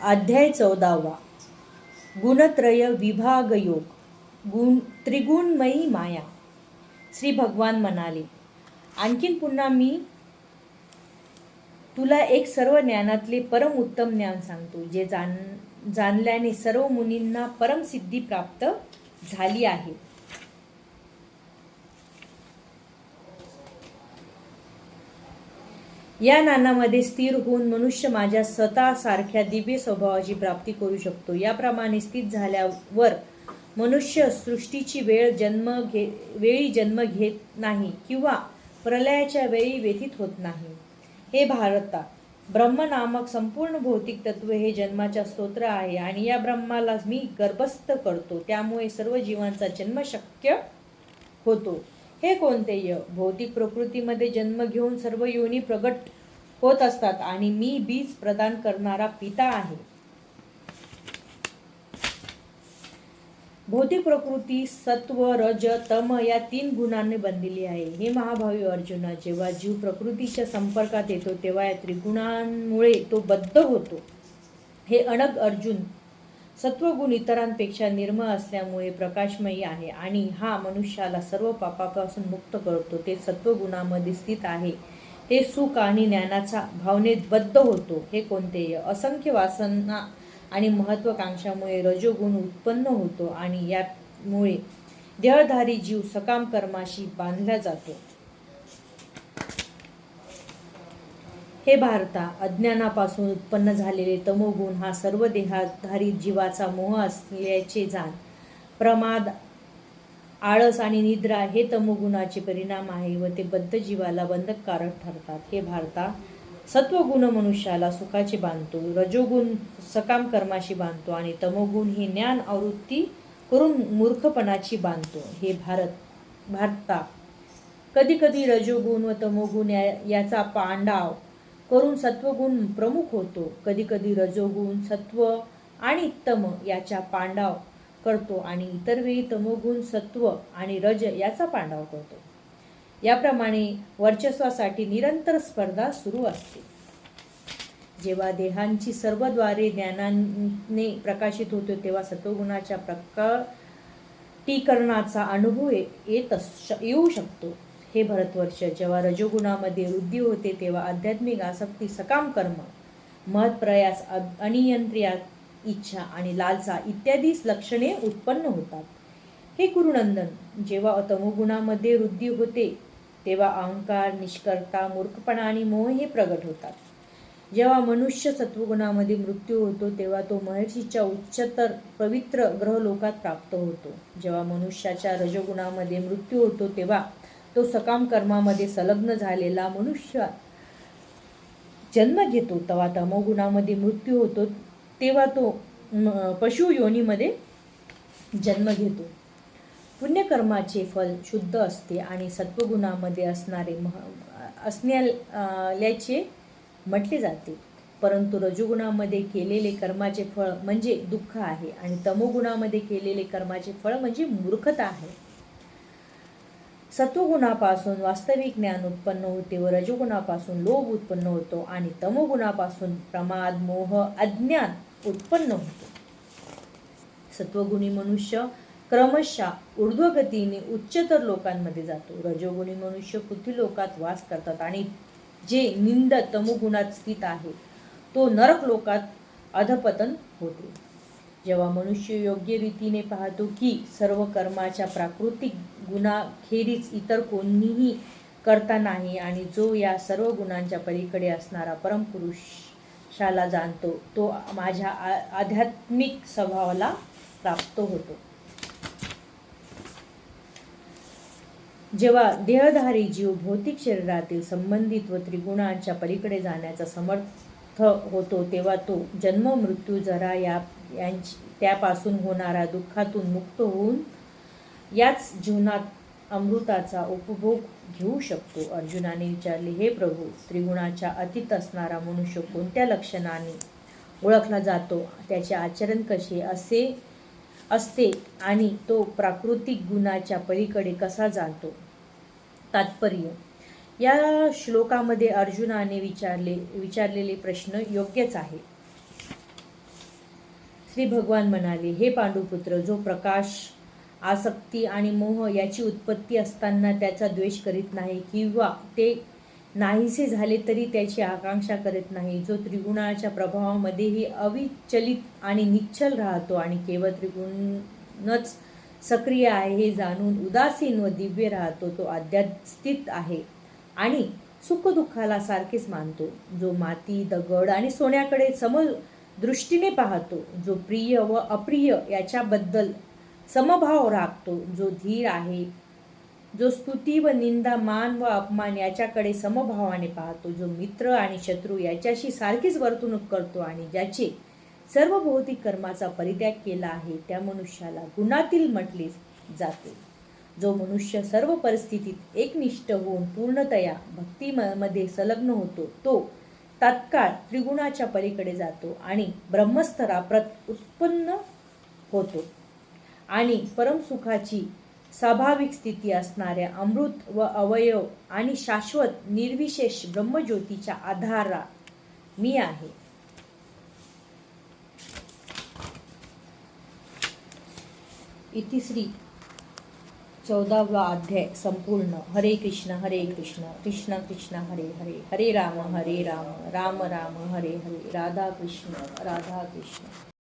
अध्याय 14 गुणत्रय विभाग योग त्रिगुणमयी माया। श्री भगवान म्हणाले, आणखीन पुन्हा मी तुला एक सर्व ज्ञानातले परम उत्तम ज्ञान सांगतो, जे जाणल्याने सर्व मुनींना परमसिद्धी प्राप्त झाली आहे। या ज्ञानामध्ये स्थिर होऊन मनुष्य माझ्या स्वतः सारख्या दिव्य स्वभावाची प्राप्ती करू शकतो। याप्रमाणे स्थित झाल्यावर मनुष्य सृष्टीची वेळी जन्म घेत नाही किंवा प्रलयाच्या वेळी व्यथित होत नाही। हे भारता, ब्रह्म नामक संपूर्ण भौतिक तत्व हे जन्माचा स्तोत्र आहे आणि या ब्रह्माला मी गर्भस्थ करतो, त्यामुळे सर्व जीवांचा जन्म शक्य होतो। हे कौंतेय, भौतिक प्रकृतीमध्ये जन्म घेऊन सर्व योनी प्रगट होत असतात आणि मी बीज प्रदान करणारा पिता आहे। भौतिक प्रकृती सत्व रज तम या 3 गुणांनी बनलेली आहे। हे महाभावी अर्जुना, जेव्हा जीव प्रकृतीच्या संपर्कात येतो तेव्हा या त्रिगुणांमुळे तो बद्ध होतो। हे अनग अर्जुन, सत्वगुण इतरांपेक्षा निर्मळ असल्यामुळे प्रकाशमयी आहे आणि हा मनुष्याला सर्व पापापासून मुक्त करतो। ते सत्वगुणामध्ये स्थित आहे, ते सुख आणि ज्ञानाचा भावनेत बद्ध होतो। हे कोणतेय, असंख्य वासना आणि महत्वाकांक्षामुळे रजोगुण उत्पन्न होतो आणि यामुळे देहधारी जीव सकाम कर्माशी बांधला जातो। हे भारता, अज्ञानापासून उत्पन्न झालेले तमोगुण हा सर्व देहधारी जीवाचा मोह असल्याचे जाण। प्रमाद, आळस आणि निद्रा हे तमोगुणाचे परिणाम आहे व ते बद्ध जीवाला बंधनकारक ठरतात। हे भारता, सत्वगुण मनुष्याला सुखाचे बांधतो, रजोगुण सकाम कर्माशी बांधतो आणि तमोगुण हे ज्ञान आवृत्ती करून मूर्खपणाची बांधतो। हे भारता, कधी कधी रजोगुण व तमोगुण याचा पांडाव करून सत्वगुण प्रमुख होतो, कधी कधी रजोगुण सत्व आणि तम याचा पांडाव करतो आणि इतर वेळी तमोगुण सत्व आणि रज याचा पांडाव करतो। याप्रमाणे वर्चस्वासाठी निरंतर स्पर्धा सुरू असते। जेव्हा देहांची सर्व द्वारे ज्ञानाने प्रकाशित होतो तेव्हा सत्वगुणाच्या प्रकटीकरणाचा अनुभव येऊ शकतो। हे भरतवर्ष, जेव्हा रजोगुणामध्ये वृद्धी होते तेव्हा आध्यात्मिक आसक्ती, सकाम कर्म, महत्प्रयास, अनियंत्रित इच्छा आणि लालसा इत्यादी लक्षणे उत्पन्न होतात। हे कुरुनंदन, जेव्हा तमोगुणामध्ये वृद्धी होते तेव्हा अहंकार, निष्कर्ता, मूर्खपणा आणि मोह हे प्रगट होतात। जेव्हा मनुष्य सत्वगुणामध्ये मृत्यू होतो तेव्हा तो महर्षीच्या उच्चतर पवित्र ग्रहलोकात प्राप्त होतो। जेव्हा मनुष्याच्या रजोगुणामध्ये मृत्यू होतो तेव्हा तो सकाम कर्मामध्ये संलग्न झालेला मनुष्य जन्म घेतो। तेव्हा तमोगुणामध्ये मृत्यू होतो तेव्हा तो पशु योनीमध्ये जन्म घेतो। पुण्यकर्माचे फल शुद्ध असते आणि सत्वगुणामध्ये असण्याचे म्हटले जाते, परंतु रजोगुणामध्ये केलेले कर्माचे फळ म्हणजे दुःख आहे आणि तमोगुणामध्ये केलेले कर्माचे फळ म्हणजे मूर्खता आहे। सत्वगुणापासून वास्तविक ज्ञान उत्पन्न होते व रजोगुणापासून लोभ उत्पन्न होतो आणि तमोगुणापासून प्रमाद, मोह, अज्ञान उत्पन्न होतो। सत्वगुणी मनुष्य क्रमशः ऊर्ध्वगतीने उच्चतर लोकांमध्ये जातो। रजोगुणी मनुष्य पृथ्वी लोकात वास करतात आणि जे निंद तमोगुणात स्थित आहे तो नरक लोकात अधपतन होते। जेव्हा मनुष्य योग्य रीतीने पाहतो की सर्व कर्माच्या प्राकृतिक गुणाखेरीज इतर कोणीही करता नाही आणि जो या सर्व गुणांच्या पलीकडे असणारा परमपुरुषाला जाणतो, तो माझ्या आध्यात्मिक स्वभावाला प्राप्त होतो। जेव्हा देहधारी जीव भौतिक शरीरातील संबंधित व त्रिगुणांच्या पलीकडे जाण्याचा समर्थ होतो तेव्हा तो जन्म, मृत्यू, जरा त्यापासून होणाऱ्या दुःखातून मुक्त होऊन याच जीवनात अमृताचा उपभोग घेऊ शकतो। अर्जुनाने विचारले, हे प्रभू, त्रिगुणाच्या अतीत असणारा मनुष्य कोणत्या लक्षणाने ओळखला जातो, त्याचे आचरण कसे असते आणि तो प्राकृतिक गुणाच्या पलीकडे कसा जातो? तात्पर्य: या श्लोकामध्ये अर्जुनाने विचारलेले प्रश्न योग्यच आहे. श्री भगवान म्हणाले, हे पांडुपुत्र, जो प्रकाश, आसक्ती आणि मोह याची उत्पत्ती असताना त्याचा द्वेष करीत नाही किंवा ते नाहीसे झाले तरी त्याची आकांक्षा करत नाही, जो त्रिगुणाच्या प्रभावामध्येही अविचलित आणि निश्चल राहतो आणि केवळ त्रिगुणच सक्रिय आहे हे जाणून उदासीन व दिव्य राहतो, तो अध्यात्म स्थित आहे आणि सुखदुःखाला सारखेच मानतो, जो माती, दगड आणि सोन्याकडे समदृष्टीने पाहतो, जो प्रिय व अप्रिय याच्याबद्दल समभाव राखतो, जो धीर आहे, जो स्तुती व निंदा, मान व अपमान याच्याकडे समभावाने पाहतो, जो मित्र आणि शत्रू याच्याशी सारखीच वर्तणूक करतो आणि ज्याचे सर्व भौतिक कर्माचा परित्याग केला आहे, त्या मनुष्याला गुणातील म्हटले जाते. जो मनुष्य सर्व परिस्थितीत एकनिष्ठ होऊन पूर्णतया भक्तीमध्ये संलग्न होतो, तो तात्काळ त्रिगुणाच्या पलीकडे जातो आणि ब्रह्मस्तराप्रत उत्पन्न होतो आणि परमसुखाची स्वाभाविक स्थिती असणाऱ्या अमृत व अवयव आणि शाश्वत निर्विशेष ब्रह्मज्योतीच्या आधारा मी आहे. इतिश्री 14वा अध्याय संपूर्ण. हरे कृष्ण कृष्ण कृष्ण हरे हरे, हरे राम राम राम राम हरे हरे, राधा कृष्ण.